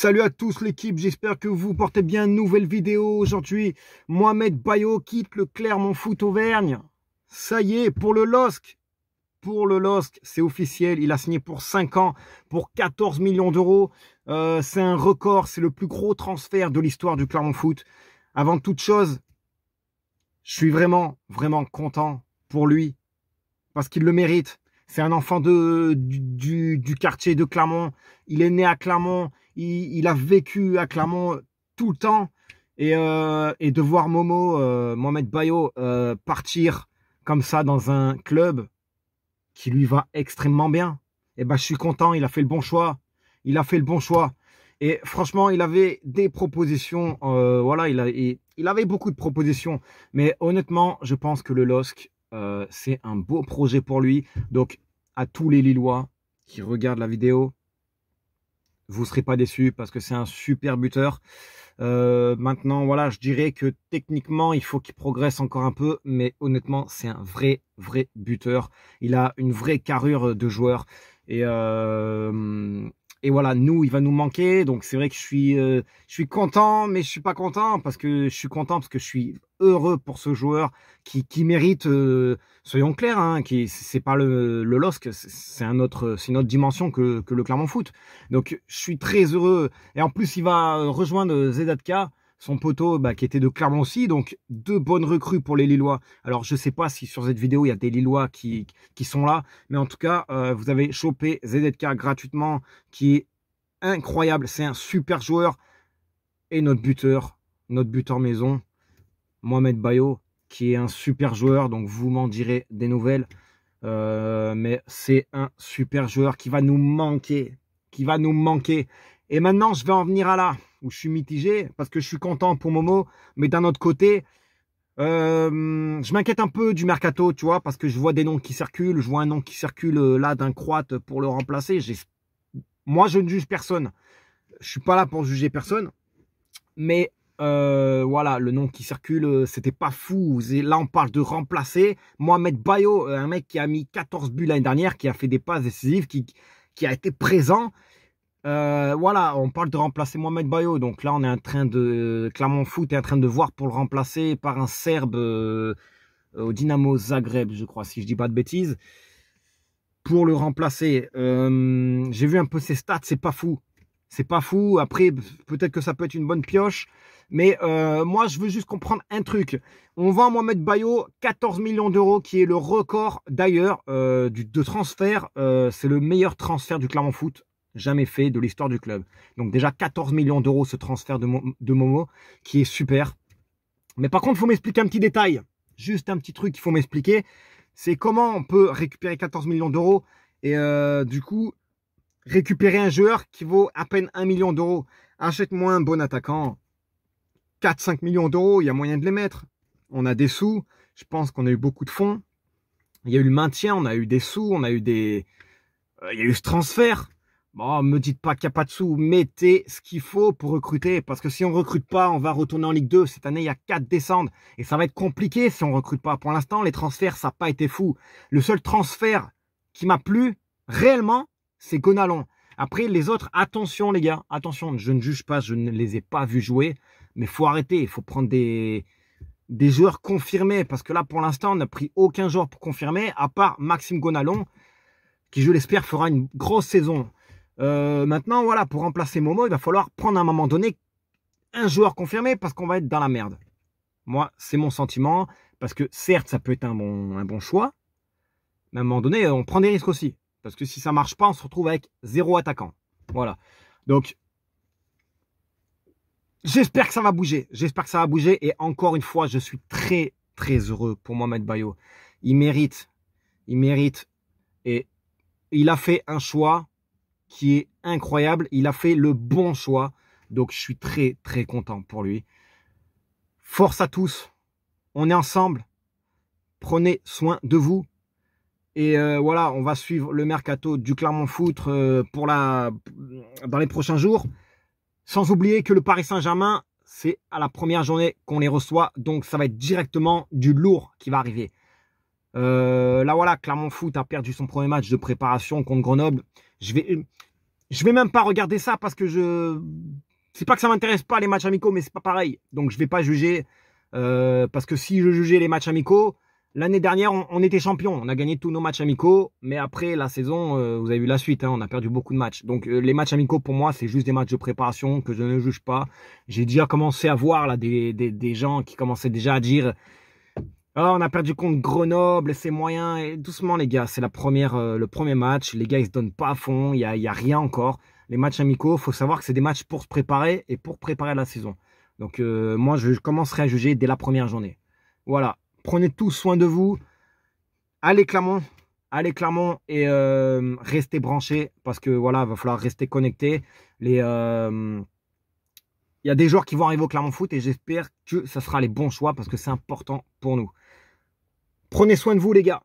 Salut à tous l'équipe, j'espère que vous portez bien. Nouvelle vidéo aujourd'hui. Mohamed Bayo quitte le Clermont Foot Auvergne. Ça y est, pour le LOSC. Pour le LOSC, c'est officiel. Il a signé pour 5 ans, pour 14 millions d'euros. C'est un record, c'est le plus gros transfert de l'histoire du Clermont Foot. Avant toute chose, je suis vraiment content pour lui. Parce qu'il le mérite. C'est un enfant du quartier de Clermont. Il est né à Clermont. Il a vécu à Clermont tout le temps. Et de voir Mohamed Bayo, partir comme ça dans un club qui lui va extrêmement bien. Et ben, je suis content. Il a fait le bon choix. Il a fait le bon choix. Et franchement, il avait des propositions. Voilà, il avait beaucoup de propositions. Mais honnêtement, je pense que le LOSC, c'est un beau projet pour lui. Donc à tous les Lillois qui regardent la vidéo, vous ne serez pas déçus parce que c'est un super buteur. Maintenant, voilà, je dirais que techniquement, il faut qu'il progresse encore un peu, mais honnêtement, c'est un vrai buteur. Il a une vraie carrure de joueur. Et voilà, il va nous manquer. Donc c'est vrai que je suis content, mais je suis pas content parce que je suis heureux pour ce joueur qui mérite, soyons clairs, hein, c'est pas le LOSC, c'est une autre dimension que le Clermont Foot. Donc je suis très heureux. Et en plus, il va rejoindre Zedatka, son poteau qui était de Clermont aussi. Donc deux bonnes recrues pour les Lillois. Alors je sais pas si sur cette vidéo il y a des Lillois qui sont là, mais en tout cas vous avez chopé ZDK gratuitement, qui est incroyable. C'est un super joueur. Et notre buteur maison, Mohamed Bayo, qui est un super joueur. Donc vous m'en direz des nouvelles. Mais c'est un super joueur qui va nous manquer. Et maintenant, je vais en venir à là où je suis mitigé parce que je suis content pour Momo, mais d'un autre côté, je m'inquiète un peu du mercato, tu vois, parce que je vois des noms qui circulent. Je vois un nom qui circule là d'un Croate pour le remplacer. Moi, je ne juge personne. Je suis pas là pour juger personne, mais voilà, le nom qui circule, c'était pas fou. Là, on parle de remplacer Mohamed Bayo, un mec qui a mis 14 buts l'année dernière, qui a fait des passes décisives, qui a été présent. Voilà, on parle de remplacer Mohamed Bayo. Donc là, on est en train de... Clermont Foot est en train de voir pour le remplacer par un Serbe au Dynamo Zagreb, je crois, si je dis pas de bêtises. Pour le remplacer, j'ai vu un peu ses stats, c'est pas fou. C'est pas fou. Après, peut-être que ça peut être une bonne pioche. Mais moi, je veux juste comprendre un truc. On vend Mohamed Bayo 14 millions d'euros, qui est le record d'ailleurs de transfert. C'est le meilleur transfert du Clermont Foot jamais fait de l'histoire du club. Donc déjà 14 millions d'euros ce transfert de Momo, qui est super. Mais par contre, il faut m'expliquer un petit détail. Juste un petit truc qu'il faut m'expliquer. C'est comment on peut récupérer 14 millions d'euros et du coup récupérer un joueur qui vaut à peine 1 million d'euros. Achète-moi un bon attaquant. 4-5 millions d'euros, il y a moyen de les mettre. On a des sous. Je pense qu'on a eu beaucoup de fonds. Il y a eu le maintien, on a eu des sous, on a eu des... il y a eu ce transfert. Bon, me dites pas qu'il n'y a pas de sous, mettez ce qu'il faut pour recruter. Parce que si on ne recrute pas, on va retourner en Ligue 2. Cette année, il y a 4 descentes. Et ça va être compliqué si on ne recrute pas. Pour l'instant, les transferts, ça n'a pas été fou. Le seul transfert qui m'a plu, réellement, c'est Gonalon. Après, les autres, attention les gars. Attention, je ne juge pas, je ne les ai pas vus jouer. Mais il faut arrêter, il faut prendre des joueurs confirmés. Parce que là, pour l'instant, on n'a pris aucun joueur pour confirmer, à part Maxime Gonalon, qui, je l'espère, fera une grosse saison. Maintenant, voilà, pour remplacer Momo, il va falloir prendre à un moment donné un joueur confirmé parce qu'on va être dans la merde. Moi, c'est mon sentiment. Parce que certes, ça peut être un bon choix. Mais à un moment donné, on prend des risques aussi. Parce que si ça ne marche pas, on se retrouve avec 0 attaquant. Voilà. Donc, j'espère que ça va bouger. J'espère que ça va bouger. Et encore une fois, je suis très heureux pour Mohamed Bayo. Il mérite. Et il a fait un choix qui est incroyable. Il a fait le bon choix. Donc, je suis très content pour lui. Force à tous. On est ensemble. Prenez soin de vous. Et voilà, on va suivre le mercato du Clermont Foot dans les prochains jours. Sans oublier que le Paris Saint-Germain, c'est à la première journée qu'on les reçoit. Donc, ça va être directement du lourd qui va arriver. Là, voilà, Clermont Foot a perdu son premier match de préparation contre Grenoble. Je vais même pas regarder ça parce que c'est pas que ça m'intéresse pas les matchs amicaux, mais c'est pas pareil. Donc je vais pas juger parce que si je jugeais les matchs amicaux, l'année dernière on était champion, on a gagné tous nos matchs amicaux, mais après la saison, vous avez vu la suite, hein, on a perdu beaucoup de matchs. Donc les matchs amicaux pour moi c'est juste des matchs de préparation que je ne juge pas. J'ai déjà commencé à voir là des gens qui commençaient déjà à dire ah, on a perdu contre Grenoble, c'est moyen. Et doucement, les gars, c'est le premier match. Les gars, ils se donnent pas à fond. Il y a rien encore. Les matchs amicaux, faut savoir que c'est des matchs pour se préparer et pour préparer la saison. Donc, moi, je commencerai à juger dès la première journée. Voilà. Prenez tous soin de vous. Allez, Clermont. Allez, Clermont. Et restez branchés parce que voilà, va falloir rester connectés. Il y a des joueurs qui vont arriver au Clermont Foot et j'espère que ça sera les bons choix parce que c'est important pour nous. Prenez soin de vous, les gars.